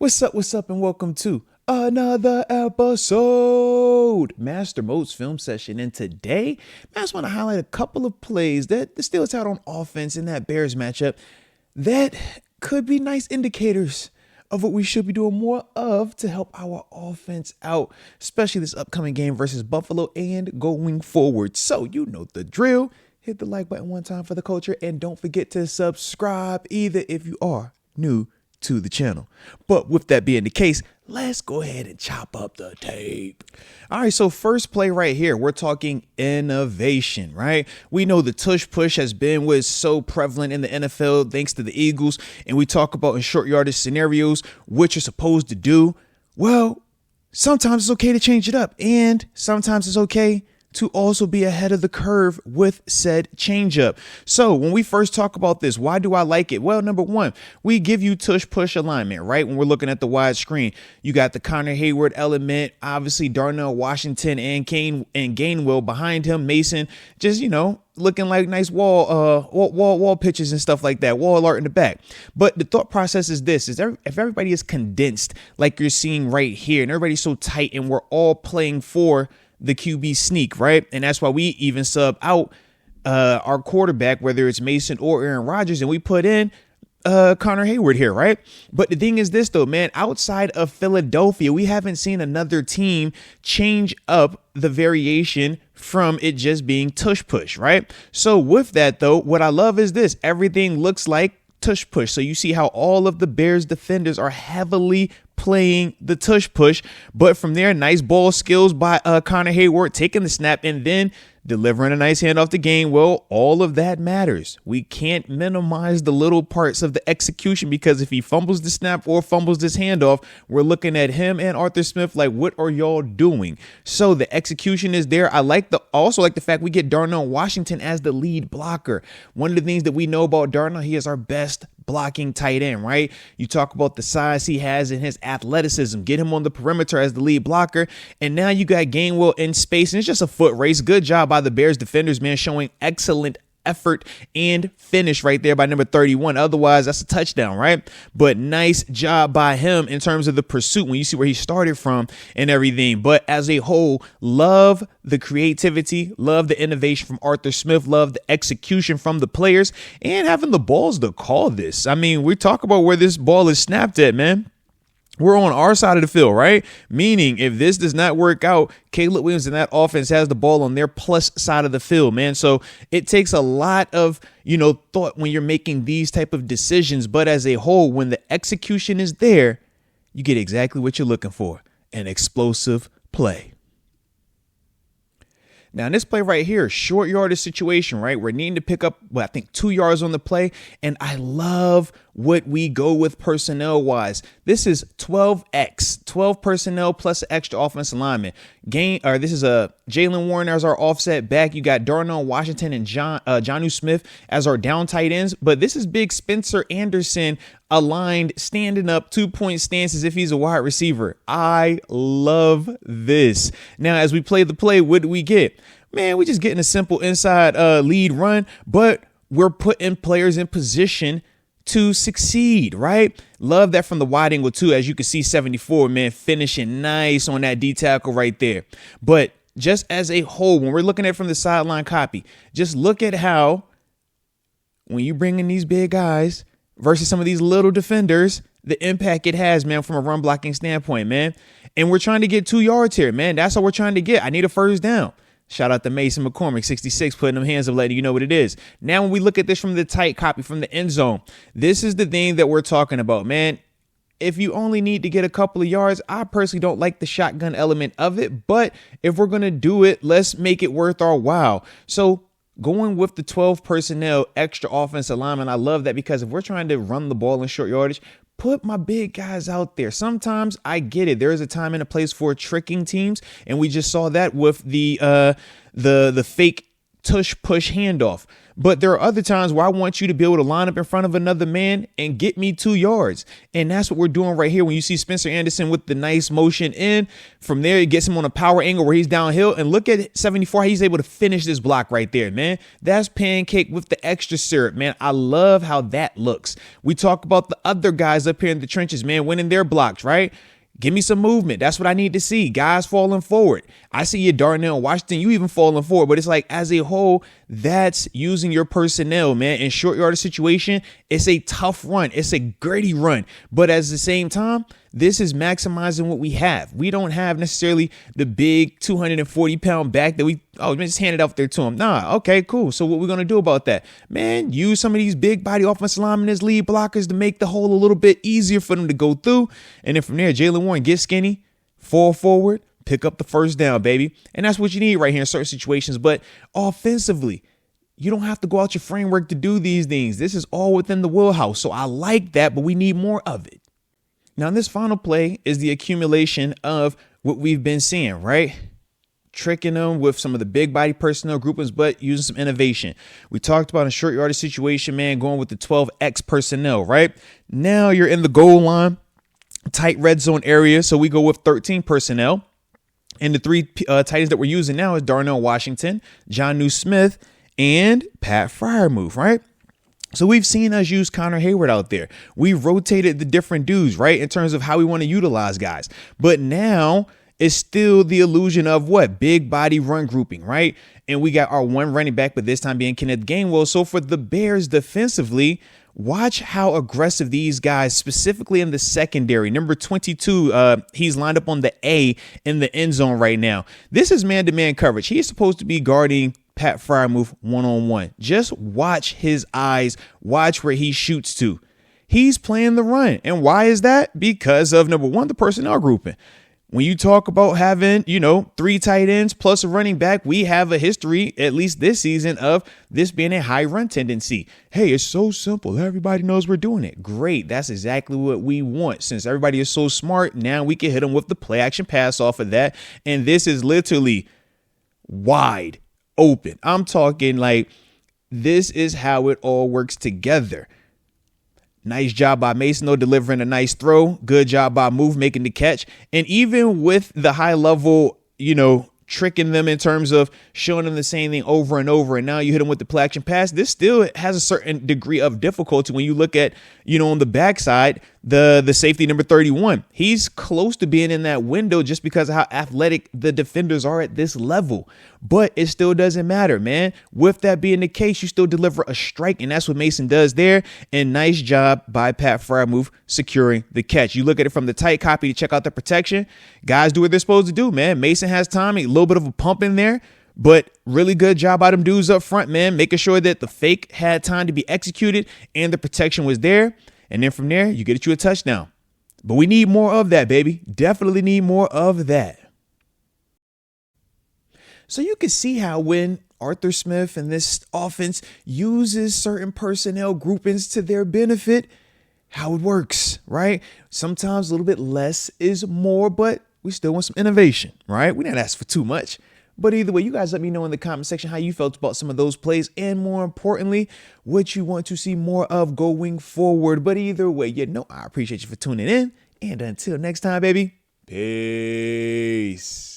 What's up, and welcome to another episode, Master Moats Film Session. And today, I just want to highlight a couple of plays that the Steelers had on offense in that Bears matchup that could be nice indicators of what we should be doing more of to help our offense out, especially this upcoming game versus Buffalo and going forward. So you know the drill. Hit the like button one time for the culture, and don't forget to subscribe either if you are new to the channel. But with that being the case, let's go ahead and chop up the tape. All right, so first play right here, we're talking innovation, right? We know the tush push has been what's so prevalent in the NFL thanks to the Eagles, and we talk about in short yardage scenarios what you're supposed to do. Well, sometimes it's okay to change it up, and sometimes it's okay to also be ahead of the curve with said changeup. So when we first talk about this, why do I like it? Well, number one, we give you tush push alignment, right? When we're looking at the wide screen, you got the Connor Hayward element, obviously Darnell Washington and Gainwell behind him, Mason, just, looking like nice wall pitches and stuff like that, wall art in the back. But the thought process is this, if everybody is condensed like you're seeing right here, and everybody's so tight and we're all playing for the QB sneak, right? And that's why we even sub out our quarterback, whether it's Mason or Aaron Rodgers, and we put in Connor Hayward here, right? But the thing is this, though, man, outside of Philadelphia, we haven't seen another team change up the variation from it just being tush push, right? So with that, though, what I love is this. Everything looks like tush push. So you see how all of the Bears defenders are heavily playing the tush push, but from there, nice ball skills by Connor Hayward, taking the snap and then delivering a nice handoff to Gainwell. All of that matters. We can't minimize the little parts of the execution, because if he fumbles the snap or fumbles this handoff, we're looking at him and Arthur Smith like, what are y'all doing? So the execution is there. I also like the fact we get Darnell Washington as the lead blocker. One of the things that we know about Darnell, he is our best blocking tight end, right? You talk about the size he has and his athleticism. Get him on the perimeter as the lead blocker, and now you got Gainwell in space, and it's just a foot race. Good job by the Bears defenders, man, showing excellent effort and finish right there by number 31. Otherwise, that's a touchdown, right? But nice job by him in terms of the pursuit when you see where he started from and everything. But as a whole, love the creativity, love the innovation from Arthur Smith, love the execution from the players, and having the balls to call this. I mean, we talk about where this ball is snapped at, man. We're on our side of the field, right? Meaning if this does not work out, Caleb Williams and that offense has the ball on their plus side of the field, man. So it takes a lot of, thought when you're making these type of decisions. But as a whole, when the execution is there, you get exactly what you're looking for, an explosive play. Now, in this play right here, short yardage situation, right? We're needing to pick up, 2 yards on the play. And I love what we go with personnel-wise. This is 12X, 12 personnel plus extra offensive lineman. This is a Jalen Warren as our offset back. You got Darnell Washington and Jonnu Smith as our down tight ends. But this is big Spencer Anderson aligned, standing up, 2-point stance as if he's a wide receiver. I love this. Now, as we play the play, what do we get? Man, we just getting a simple inside lead run, but we're putting players in position to succeed, right? Love that from the wide angle too. As you can see, 74, man, finishing nice on that D tackle right there. But just as a whole, when we're looking at it from the sideline copy, just look at how when you bring in these big guys versus some of these little defenders, the impact it has, man, from a run blocking standpoint, man. And we're trying to get 2 yards here, man. That's what we're trying to get. I need a first down. Shout out to Mason McCormick, 66, putting them hands up, letting you know what it is. Now, when we look at this from the tight copy, from the end zone, this is the thing that we're talking about, man. If you only need to get a couple of yards, I personally don't like the shotgun element of it. But if we're going to do it, let's make it worth our while. So going with the 12 personnel, extra offensive lineman, I love that, because if we're trying to run the ball in short yardage, put my big guys out there. Sometimes I get it. There is a time and a place for tricking teams, and we just saw that with the fake tush push handoff. But there are other times where I want you to be able to line up in front of another man and get me 2 yards. And that's what we're doing right here. When you see Spencer Anderson with the nice motion in, from there, it gets him on a power angle where he's downhill. And look at 74, how he's able to finish this block right there, man. That's pancake with the extra syrup, man. I love how that looks. We talk about the other guys up here in the trenches, man, winning their blocks, right? Give me some movement. That's what I need to see. Guys falling forward. I see you, Darnell Washington, you even falling forward. But it's like, as a whole, that's using your personnel, man. In short yardage situation, it's a tough run. It's a gritty run. But at the same time, this is maximizing what we have. We don't have necessarily the big 240-pound back that just hand it out there to him. Nah, okay, cool. So what we're going to do about that? Man, use some of these big body offensive linemen as lead blockers to make the hole a little bit easier for them to go through. And then from there, Jaylen Warren, get skinny, fall forward, pick up the first down, baby. And that's what you need right here in certain situations. But offensively, you don't have to go out your framework to do these things. This is all within the wheelhouse. So I like that, but we need more of it. Now, this final play is the accumulation of what we've been seeing, right? Tricking them with some of the big body personnel groupings, but using some innovation. We talked about a short yardage situation, man, going with the 12X personnel, right? Now you're in the goal line, tight red zone area. So we go with 13 personnel. And the 3 tight ends that we're using now is Darnell Washington, Jonnu Smith, and Pat Freiermuth, right? So we've seen us use Connor Hayward out there. We've rotated the different dudes, right, in terms of how we want to utilize guys. But now it's still the illusion of what? Big body run grouping, right? And we got our one running back, but this time being Kenneth Gainwell. So for the Bears defensively, watch how aggressive these guys, specifically in the secondary. Number 22, he's lined up on the A in the end zone right now. This is man-to-man coverage. He's supposed to be guarding Pat Freiermuth one-on-one. Just watch his eyes. Watch where he shoots to. He's playing the run. And why is that? Because of, number one, the personnel grouping. When you talk about having, 3 tight ends plus a running back, we have a history, at least this season, of this being a high run tendency. Hey, it's so simple. Everybody knows we're doing it. Great. That's exactly what we want. Since everybody is so smart, now we can hit them with the play action pass off of that. And this is literally wide open. I'm talking like this is how it all works together. Nice job by Mason, though, delivering a nice throw. Good job by Move making the catch. And even with the high level, tricking them in terms of showing them the same thing over and over, and now you hit them with the play action pass, this still has a certain degree of difficulty when you look at, on the backside, the safety number 31. He's close to being in that window just because of how athletic the defenders are at this level. But it still doesn't matter, man. With that being the case, you still deliver a strike, and that's what Mason does there. And nice job by Pat Freiermuth securing the catch. You look at it from the tight copy to check out the protection. Guys do what they're supposed to do, man. Mason has time, a little bit of a pump in there, but really good job by them dudes up front, man, making sure that the fake had time to be executed and the protection was there. And then from there, you get you a touchdown. But we need more of that, baby. Definitely need more of that. So you can see how when Arthur Smith and this offense uses certain personnel groupings to their benefit, how it works, right? Sometimes a little bit less is more, but we still want some innovation, right? We didn't ask for too much. But either way, you guys let me know in the comment section how you felt about some of those plays and, more importantly, what you want to see more of going forward. But either way, I appreciate you for tuning in. And until next time, baby, peace.